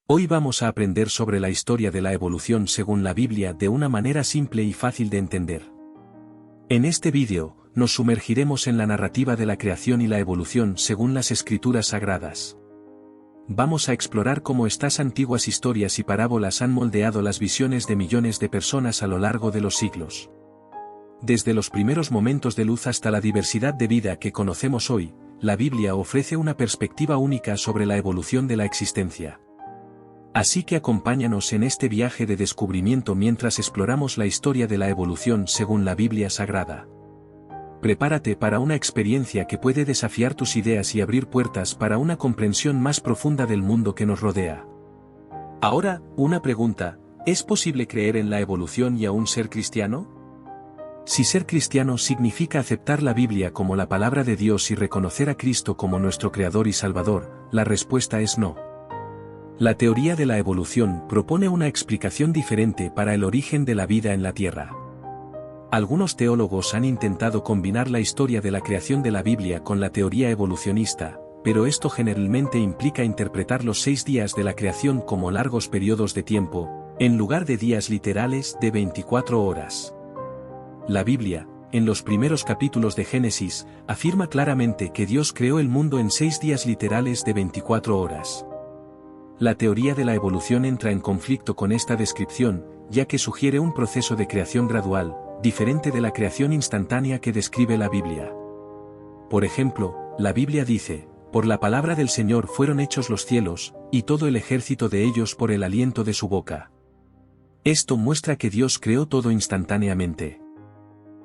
Hoy vamos a aprender sobre la historia de la evolución según la Biblia de una manera simple y fácil de entender. En este vídeo, nos sumergiremos en la narrativa de la creación y la evolución según las Escrituras Sagradas. Vamos a explorar cómo estas antiguas historias y parábolas han moldeado las visiones de millones de personas a lo largo de los siglos. Desde los primeros momentos de luz hasta la diversidad de vida que conocemos hoy, la Biblia ofrece una perspectiva única sobre la evolución de la existencia. Así que acompáñanos en este viaje de descubrimiento mientras exploramos la historia de la evolución según la Biblia Sagrada. Prepárate para una experiencia que puede desafiar tus ideas y abrir puertas para una comprensión más profunda del mundo que nos rodea. Ahora, una pregunta: ¿es posible creer en la evolución y aún ser cristiano? Si ser cristiano significa aceptar la Biblia como la palabra de Dios y reconocer a Cristo como nuestro Creador y Salvador, la respuesta es no. La teoría de la evolución propone una explicación diferente para el origen de la vida en la Tierra. Algunos teólogos han intentado combinar la historia de la creación de la Biblia con la teoría evolucionista, pero esto generalmente implica interpretar los 6 días de la creación como largos periodos de tiempo, en lugar de días literales de 24 horas. La Biblia, en los primeros capítulos de Génesis, afirma claramente que Dios creó el mundo en 6 días literales de 24 horas. La teoría de la evolución entra en conflicto con esta descripción, ya que sugiere un proceso de creación gradual, diferente de la creación instantánea que describe la Biblia. Por ejemplo, la Biblia dice: «Por la palabra del Señor fueron hechos los cielos, y todo el ejército de ellos por el aliento de su boca». Esto muestra que Dios creó todo instantáneamente.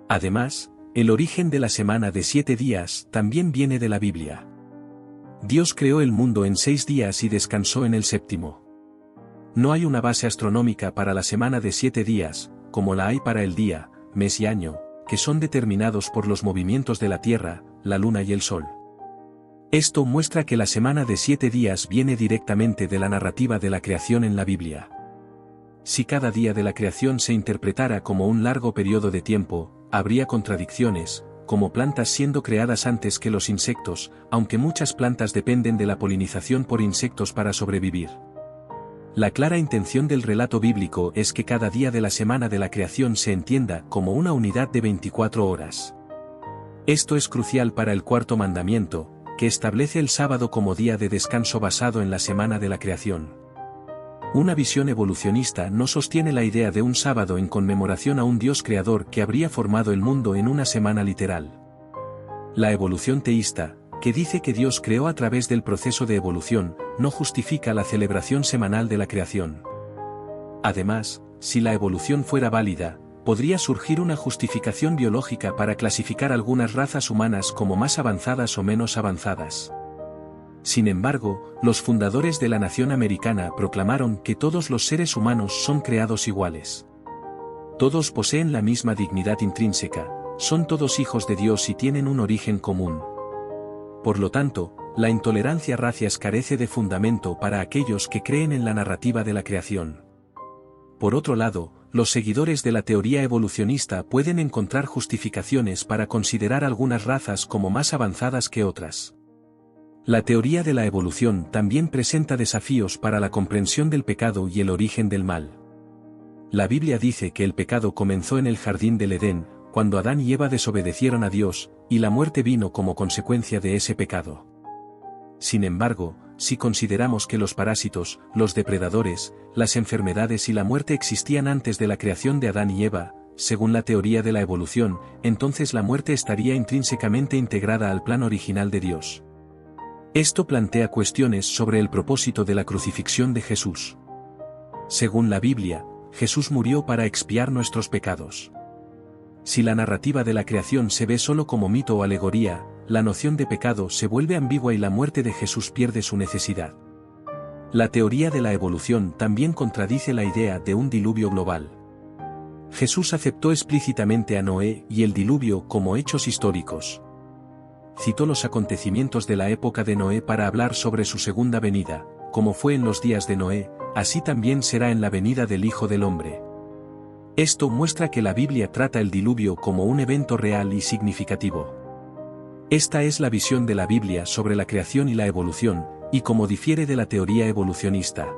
Además, el origen de la semana de 7 días también viene de la Biblia. Dios creó el mundo en 6 días y descansó en el séptimo. No hay una base astronómica para la semana de 7 días, como la hay para el día, mes y año, que son determinados por los movimientos de la Tierra, la Luna y el Sol. Esto muestra que la semana de 7 días viene directamente de la narrativa de la creación en la Biblia. Si cada día de la creación se interpretara como un largo periodo de tiempo, habría contradicciones, como plantas siendo creadas antes que los insectos, aunque muchas plantas dependen de la polinización por insectos para sobrevivir. La clara intención del relato bíblico es que cada día de la semana de la creación se entienda como una unidad de 24 horas. Esto es crucial para el cuarto mandamiento, que establece el sábado como día de descanso basado en la semana de la creación. Una visión evolucionista no sostiene la idea de un sábado en conmemoración a un Dios creador que habría formado el mundo en una semana literal. La evolución teísta, que dice que Dios creó a través del proceso de evolución, no justifica la celebración semanal de la creación. Además, si la evolución fuera válida, podría surgir una justificación biológica para clasificar algunas razas humanas como más avanzadas o menos avanzadas. Sin embargo, los fundadores de la nación americana proclamaron que todos los seres humanos son creados iguales. Todos poseen la misma dignidad intrínseca, son todos hijos de Dios y tienen un origen común. Por lo tanto, la intolerancia racial carece de fundamento para aquellos que creen en la narrativa de la creación. Por otro lado, los seguidores de la teoría evolucionista pueden encontrar justificaciones para considerar algunas razas como más avanzadas que otras. La teoría de la evolución también presenta desafíos para la comprensión del pecado y el origen del mal. La Biblia dice que el pecado comenzó en el jardín del Edén, cuando Adán y Eva desobedecieron a Dios, y la muerte vino como consecuencia de ese pecado. Sin embargo, si consideramos que los parásitos, los depredadores, las enfermedades y la muerte existían antes de la creación de Adán y Eva, según la teoría de la evolución, entonces la muerte estaría intrínsecamente integrada al plan original de Dios. Esto plantea cuestiones sobre el propósito de la crucifixión de Jesús. Según la Biblia, Jesús murió para expiar nuestros pecados. Si la narrativa de la creación se ve solo como mito o alegoría, la noción de pecado se vuelve ambigua y la muerte de Jesús pierde su necesidad. La teoría de la evolución también contradice la idea de un diluvio global. Jesús aceptó explícitamente a Noé y el diluvio como hechos históricos. Citó los acontecimientos de la época de Noé para hablar sobre su segunda venida: como fue en los días de Noé, así también será en la venida del Hijo del Hombre. Esto muestra que la Biblia trata el diluvio como un evento real y significativo. Esta es la visión de la Biblia sobre la creación y la evolución, y cómo difiere de la teoría evolucionista.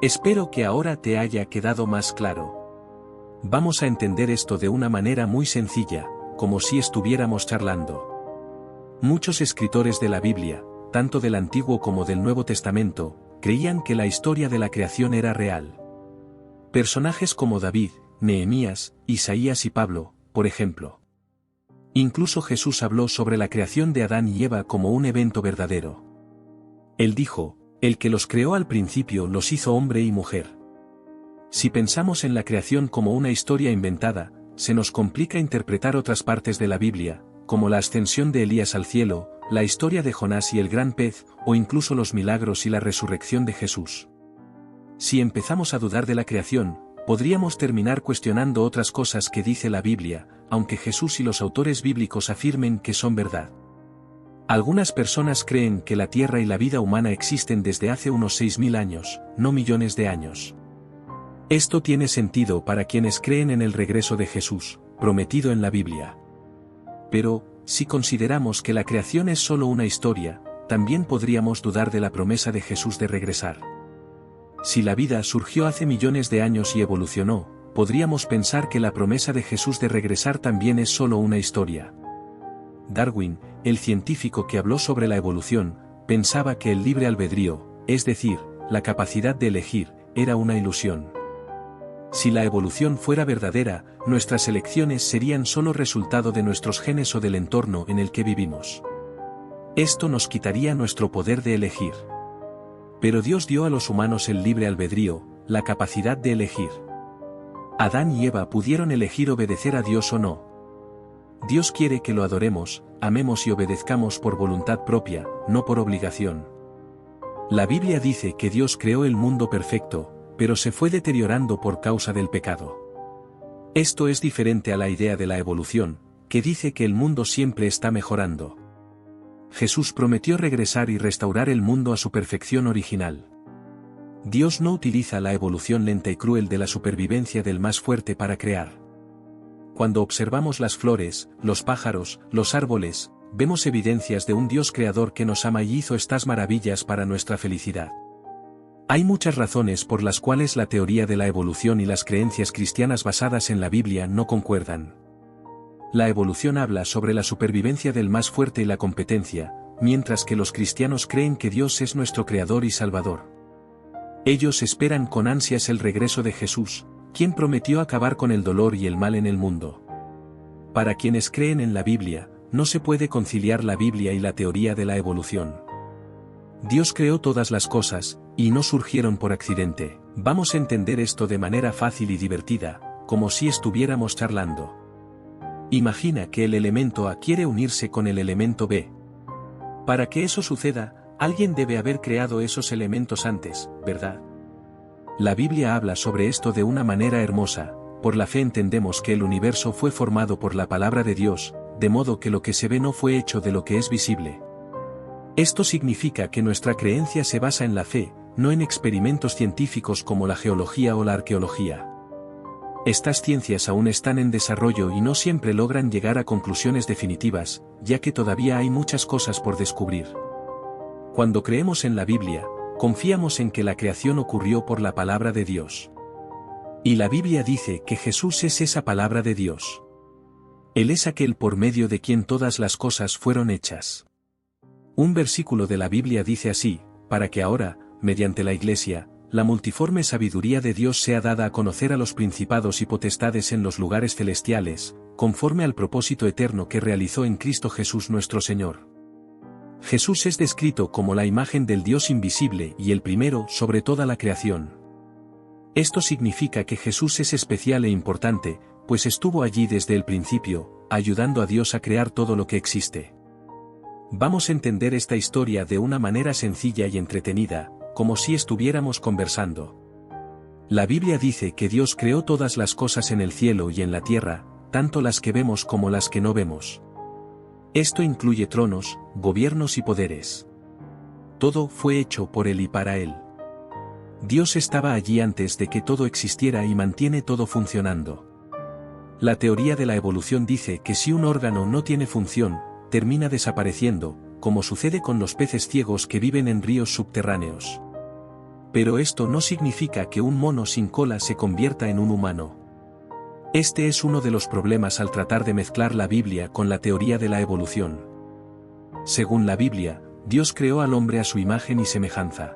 Espero que ahora te haya quedado más claro. Vamos a entender esto de una manera muy sencilla, como si estuviéramos charlando. Muchos escritores de la Biblia, tanto del Antiguo como del Nuevo Testamento, creían que la historia de la creación era real. Personajes como David, Nehemías, Isaías y Pablo, por ejemplo. Incluso Jesús habló sobre la creación de Adán y Eva como un evento verdadero. Él dijo, el que los creó al principio los hizo hombre y mujer. Si pensamos en la creación como una historia inventada, se nos complica interpretar otras partes de la Biblia, como la ascensión de Elías al cielo, la historia de Jonás y el gran pez, o incluso los milagros y la resurrección de Jesús. Si empezamos a dudar de la creación, podríamos terminar cuestionando otras cosas que dice la Biblia, aunque Jesús y los autores bíblicos afirmen que son verdad. Algunas personas creen que la Tierra y la vida humana existen desde hace unos 6.000 años, no millones de años. Esto tiene sentido para quienes creen en el regreso de Jesús, prometido en la Biblia. Pero, si consideramos que la creación es solo una historia, también podríamos dudar de la promesa de Jesús de regresar. Si la vida surgió hace millones de años y evolucionó, podríamos pensar que la promesa de Jesús de regresar también es solo una historia. Darwin, el científico que habló sobre la evolución, pensaba que el libre albedrío, es decir, la capacidad de elegir, era una ilusión. Si la evolución fuera verdadera, nuestras elecciones serían solo resultado de nuestros genes o del entorno en el que vivimos. Esto nos quitaría nuestro poder de elegir. Pero Dios dio a los humanos el libre albedrío, la capacidad de elegir. Adán y Eva pudieron elegir obedecer a Dios o no. Dios quiere que lo adoremos, amemos y obedezcamos por voluntad propia, no por obligación. La Biblia dice que Dios creó el mundo perfecto, pero se fue deteriorando por causa del pecado. Esto es diferente a la idea de la evolución, que dice que el mundo siempre está mejorando. Jesús prometió regresar y restaurar el mundo a su perfección original. Dios no utiliza la evolución lenta y cruel de la supervivencia del más fuerte para crear. Cuando observamos las flores, los pájaros, los árboles, vemos evidencias de un Dios creador que nos ama y hizo estas maravillas para nuestra felicidad. Hay muchas razones por las cuales la teoría de la evolución y las creencias cristianas basadas en la Biblia no concuerdan. La evolución habla sobre la supervivencia del más fuerte y la competencia, mientras que los cristianos creen que Dios es nuestro Creador y Salvador. Ellos esperan con ansias el regreso de Jesús, quien prometió acabar con el dolor y el mal en el mundo. Para quienes creen en la Biblia, no se puede conciliar la Biblia y la teoría de la evolución. Dios creó todas las cosas, y no surgieron por accidente. Vamos a entender esto de manera fácil y divertida, como si estuviéramos charlando. Imagina que el elemento A quiere unirse con el elemento B. Para que eso suceda, alguien debe haber creado esos elementos antes, ¿verdad? La Biblia habla sobre esto de una manera hermosa. Por la fe entendemos que el universo fue formado por la palabra de Dios, de modo que lo que se ve no fue hecho de lo que es visible. Esto significa que nuestra creencia se basa en la fe, no en experimentos científicos como la geología o la arqueología. Estas ciencias aún están en desarrollo y no siempre logran llegar a conclusiones definitivas, ya que todavía hay muchas cosas por descubrir. Cuando creemos en la Biblia, confiamos en que la creación ocurrió por la palabra de Dios. Y la Biblia dice que Jesús es esa palabra de Dios. Él es aquel por medio de quien todas las cosas fueron hechas. Un versículo de la Biblia dice así, para que ahora, mediante la Iglesia, la multiforme sabiduría de Dios sea dada a conocer a los principados y potestades en los lugares celestiales, conforme al propósito eterno que realizó en Cristo Jesús nuestro Señor. Jesús es descrito como la imagen del Dios invisible y el primero sobre toda la creación. Esto significa que Jesús es especial e importante, pues estuvo allí desde el principio, ayudando a Dios a crear todo lo que existe. Vamos a entender esta historia de una manera sencilla y entretenida, como si estuviéramos conversando. La Biblia dice que Dios creó todas las cosas en el cielo y en la tierra, tanto las que vemos como las que no vemos. Esto incluye tronos, gobiernos y poderes. Todo fue hecho por Él y para Él. Dios estaba allí antes de que todo existiera y mantiene todo funcionando. La teoría de la evolución dice que si un órgano no tiene función, termina desapareciendo, como sucede con los peces ciegos que viven en ríos subterráneos. Pero esto no significa que un mono sin cola se convierta en un humano. Este es uno de los problemas al tratar de mezclar la Biblia con la teoría de la evolución. Según la Biblia, Dios creó al hombre a su imagen y semejanza.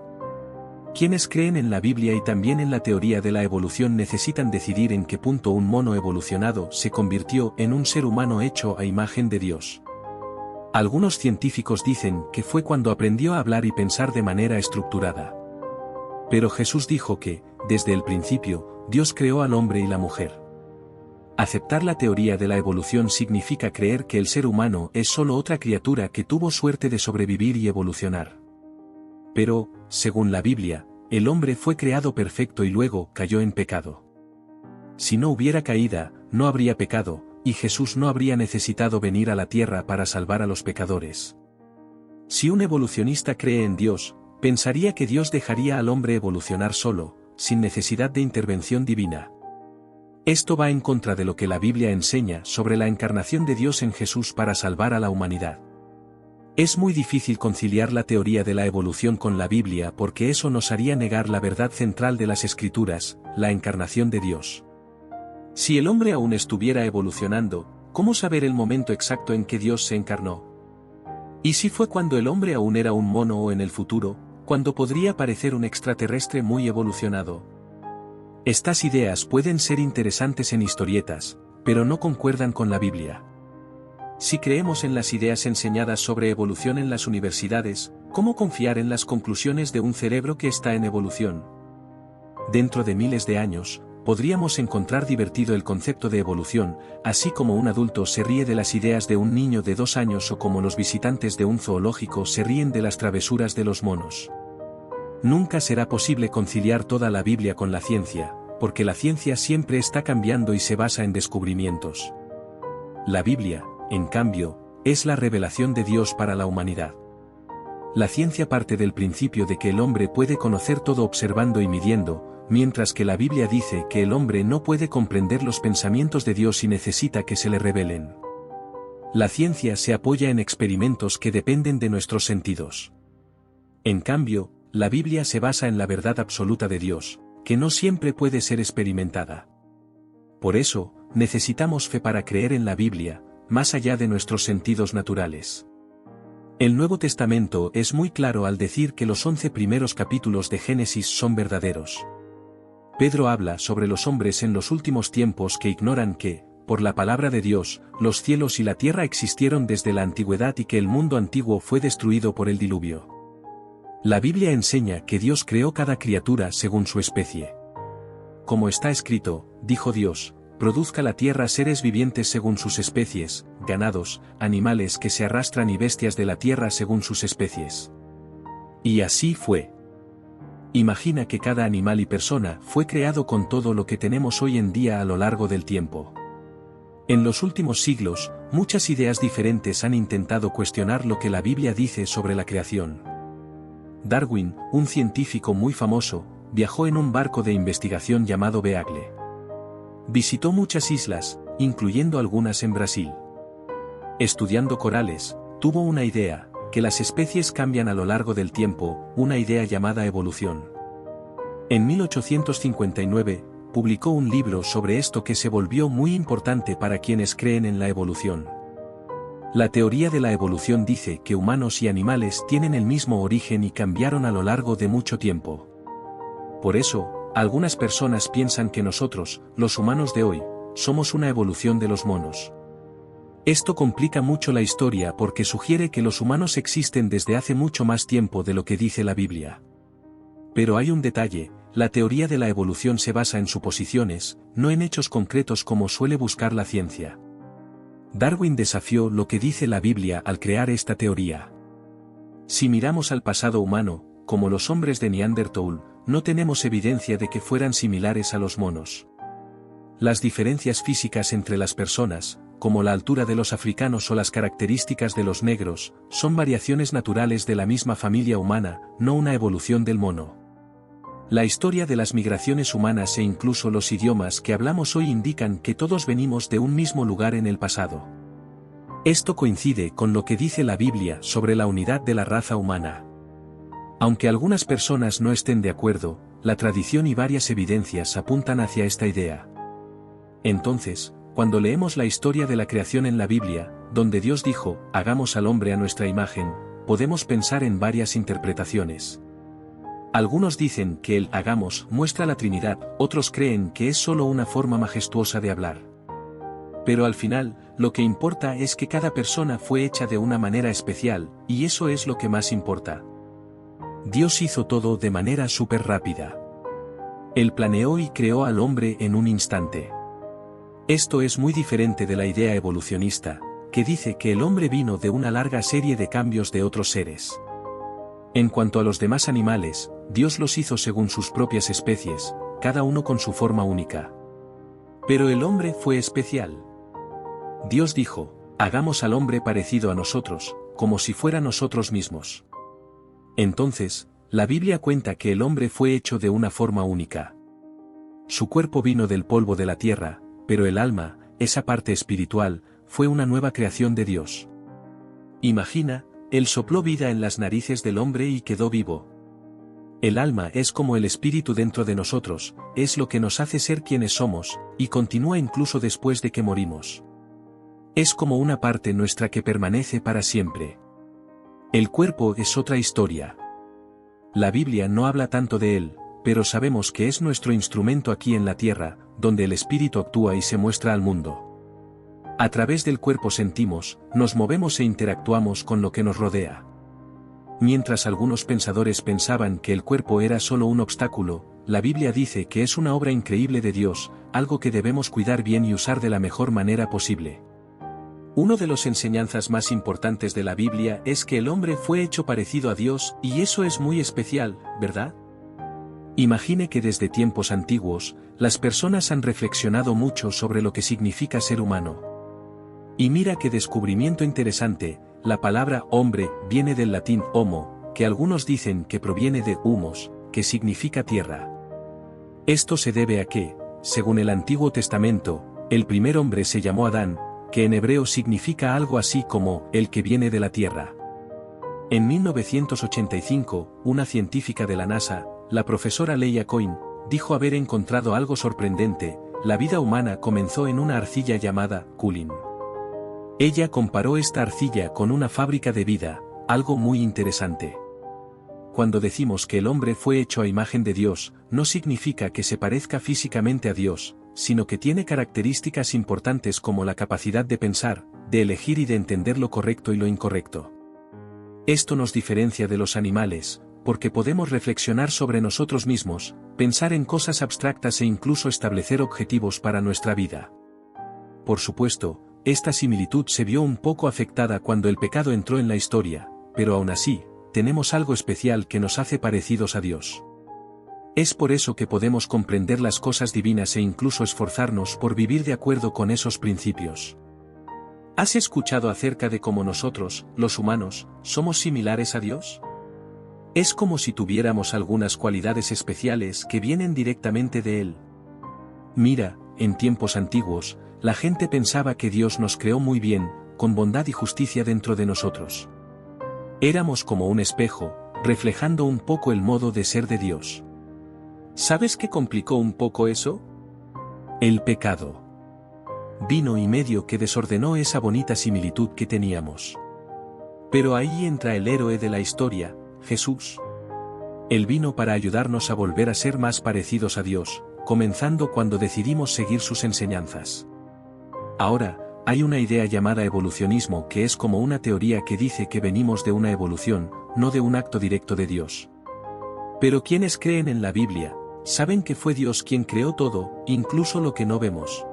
Quienes creen en la Biblia y también en la teoría de la evolución necesitan decidir en qué punto un mono evolucionado se convirtió en un ser humano hecho a imagen de Dios. Algunos científicos dicen que fue cuando aprendió a hablar y pensar de manera estructurada. Pero Jesús dijo que, desde el principio, Dios creó al hombre y la mujer. Aceptar la teoría de la evolución significa creer que el ser humano es solo otra criatura que tuvo suerte de sobrevivir y evolucionar. Pero, según la Biblia, el hombre fue creado perfecto y luego cayó en pecado. Si no hubiera caída, no habría pecado, y Jesús no habría necesitado venir a la tierra para salvar a los pecadores. Si un evolucionista cree en Dios, pensaría que Dios dejaría al hombre evolucionar solo, sin necesidad de intervención divina. Esto va en contra de lo que la Biblia enseña sobre la encarnación de Dios en Jesús para salvar a la humanidad. Es muy difícil conciliar la teoría de la evolución con la Biblia porque eso nos haría negar la verdad central de las Escrituras, la encarnación de Dios. Si el hombre aún estuviera evolucionando, ¿cómo saber el momento exacto en que Dios se encarnó? ¿Y si fue cuando el hombre aún era un mono o en el futuro, cuando podría parecer un extraterrestre muy evolucionado? Estas ideas pueden ser interesantes en historietas, pero no concuerdan con la Biblia. Si creemos en las ideas enseñadas sobre evolución en las universidades, ¿cómo confiar en las conclusiones de un cerebro que está en evolución? Dentro de miles de años, podríamos encontrar divertido el concepto de evolución, así como un adulto se ríe de las ideas de un niño de 2 años o como los visitantes de un zoológico se ríen de las travesuras de los monos. Nunca será posible conciliar toda la Biblia con la ciencia, porque la ciencia siempre está cambiando y se basa en descubrimientos. La Biblia, en cambio, es la revelación de Dios para la humanidad. La ciencia parte del principio de que el hombre puede conocer todo observando y midiendo, mientras que la Biblia dice que el hombre no puede comprender los pensamientos de Dios y necesita que se le revelen. La ciencia se apoya en experimentos que dependen de nuestros sentidos. En cambio, la Biblia se basa en la verdad absoluta de Dios, que no siempre puede ser experimentada. Por eso, necesitamos fe para creer en la Biblia, más allá de nuestros sentidos naturales. El Nuevo Testamento es muy claro al decir que los 11 primeros capítulos de Génesis son verdaderos. Pedro habla sobre los hombres en los últimos tiempos que ignoran que, por la palabra de Dios, los cielos y la tierra existieron desde la antigüedad y que el mundo antiguo fue destruido por el diluvio. La Biblia enseña que Dios creó cada criatura según su especie. Como está escrito, dijo Dios, produzca la tierra seres vivientes según sus especies, ganados, animales que se arrastran y bestias de la tierra según sus especies. Y así fue. Imagina que cada animal y persona fue creado con todo lo que tenemos hoy en día a lo largo del tiempo. En los últimos siglos, muchas ideas diferentes han intentado cuestionar lo que la Biblia dice sobre la creación. Darwin, un científico muy famoso, viajó en un barco de investigación llamado Beagle. Visitó muchas islas, incluyendo algunas en Brasil. Estudiando corales, tuvo una idea, que las especies cambian a lo largo del tiempo, una idea llamada evolución. En 1859, publicó un libro sobre esto que se volvió muy importante para quienes creen en la evolución. La teoría de la evolución dice que humanos y animales tienen el mismo origen y cambiaron a lo largo de mucho tiempo. Por eso, algunas personas piensan que nosotros, los humanos de hoy, somos una evolución de los monos. Esto complica mucho la historia porque sugiere que los humanos existen desde hace mucho más tiempo de lo que dice la Biblia. Pero hay un detalle, la teoría de la evolución se basa en suposiciones, no en hechos concretos como suele buscar la ciencia. Darwin desafió lo que dice la Biblia al crear esta teoría. Si miramos al pasado humano, como los hombres de Neanderthal, no tenemos evidencia de que fueran similares a los monos. Las diferencias físicas entre las personas, como la altura de los africanos o las características de los negros, son variaciones naturales de la misma familia humana, no una evolución del mono. La historia de las migraciones humanas e incluso los idiomas que hablamos hoy indican que todos venimos de un mismo lugar en el pasado. Esto coincide con lo que dice la Biblia sobre la unidad de la raza humana. Aunque algunas personas no estén de acuerdo, la tradición y varias evidencias apuntan hacia esta idea. Entonces, cuando leemos la historia de la creación en la Biblia, donde Dios dijo, hagamos al hombre a nuestra imagen, podemos pensar en varias interpretaciones. Algunos dicen que el hagamos muestra la Trinidad, otros creen que es solo una forma majestuosa de hablar. Pero al final, lo que importa es que cada persona fue hecha de una manera especial, y eso es lo que más importa. Dios hizo todo de manera súper rápida. Él planeó y creó al hombre en un instante. Esto es muy diferente de la idea evolucionista, que dice que el hombre vino de una larga serie de cambios de otros seres. En cuanto a los demás animales, Dios los hizo según sus propias especies, cada uno con su forma única. Pero el hombre fue especial. Dios dijo, hagamos al hombre parecido a nosotros, como si fuera nosotros mismos. Entonces, la Biblia cuenta que el hombre fue hecho de una forma única. Su cuerpo vino del polvo de la tierra, pero el alma, esa parte espiritual, fue una nueva creación de Dios. Imagina, Él sopló vida en las narices del hombre y quedó vivo. El alma es como el espíritu dentro de nosotros, es lo que nos hace ser quienes somos, y continúa incluso después de que morimos. Es como una parte nuestra que permanece para siempre. El cuerpo es otra historia. La Biblia no habla tanto de él, pero sabemos que es nuestro instrumento aquí en la tierra, donde el espíritu actúa y se muestra al mundo. A través del cuerpo sentimos, nos movemos e interactuamos con lo que nos rodea. Mientras algunos pensadores pensaban que el cuerpo era solo un obstáculo, la Biblia dice que es una obra increíble de Dios, algo que debemos cuidar bien y usar de la mejor manera posible. Uno de las enseñanzas más importantes de la Biblia es que el hombre fue hecho parecido a Dios, y eso es muy especial, ¿verdad? Imagine que desde tiempos antiguos, las personas han reflexionado mucho sobre lo que significa ser humano. Y mira qué descubrimiento interesante, la palabra hombre viene del latín homo, que algunos dicen que proviene de humos, que significa tierra. Esto se debe a que, según el Antiguo Testamento, el primer hombre se llamó Adán, que en hebreo significa algo así como el que viene de la tierra. En 1985, una científica de la NASA, la profesora Leia Coyne, dijo haber encontrado algo sorprendente: la vida humana comenzó en una arcilla llamada Kulin. Ella comparó esta arcilla con una fábrica de vida, algo muy interesante. Cuando decimos que el hombre fue hecho a imagen de Dios, no significa que se parezca físicamente a Dios, sino que tiene características importantes como la capacidad de pensar, de elegir y de entender lo correcto y lo incorrecto. Esto nos diferencia de los animales, porque podemos reflexionar sobre nosotros mismos, pensar en cosas abstractas e incluso establecer objetivos para nuestra vida. Por supuesto, esta similitud se vio un poco afectada cuando el pecado entró en la historia, pero aún así, tenemos algo especial que nos hace parecidos a Dios. Es por eso que podemos comprender las cosas divinas e incluso esforzarnos por vivir de acuerdo con esos principios. ¿Has escuchado acerca de cómo nosotros, los humanos, somos similares a Dios? Es como si tuviéramos algunas cualidades especiales que vienen directamente de Él. Mira, en tiempos antiguos, la gente pensaba que Dios nos creó muy bien, con bondad y justicia dentro de nosotros. Éramos como un espejo, reflejando un poco el modo de ser de Dios. ¿Sabes qué complicó un poco eso? El pecado. Vino y medio que desordenó esa bonita similitud que teníamos. Pero ahí entra el héroe de la historia, Jesús. Él vino para ayudarnos a volver a ser más parecidos a Dios, comenzando cuando decidimos seguir sus enseñanzas. Ahora, hay una idea llamada evolucionismo que es como una teoría que dice que venimos de una evolución, no de un acto directo de Dios. Pero quienes creen en la Biblia, saben que fue Dios quien creó todo, incluso lo que no vemos.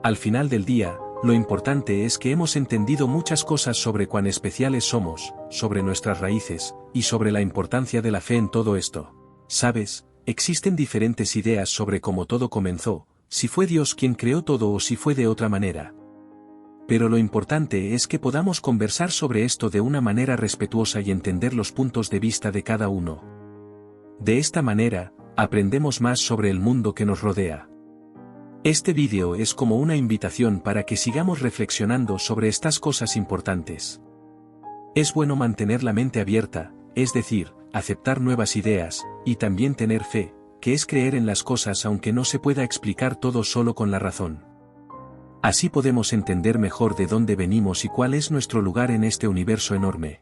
Al final del día, lo importante es que hemos entendido muchas cosas sobre cuán especiales somos, sobre nuestras raíces, y sobre la importancia de la fe en todo esto. ¿Sabes? Existen diferentes ideas sobre cómo todo comenzó, si fue Dios quien creó todo o si fue de otra manera. Pero lo importante es que podamos conversar sobre esto de una manera respetuosa y entender los puntos de vista de cada uno. De esta manera, aprendemos más sobre el mundo que nos rodea. Este vídeo es como una invitación para que sigamos reflexionando sobre estas cosas importantes. Es bueno mantener la mente abierta, es decir, aceptar nuevas ideas, y también tener fe, que es creer en las cosas aunque no se pueda explicar todo solo con la razón. Así podemos entender mejor de dónde venimos y cuál es nuestro lugar en este universo enorme.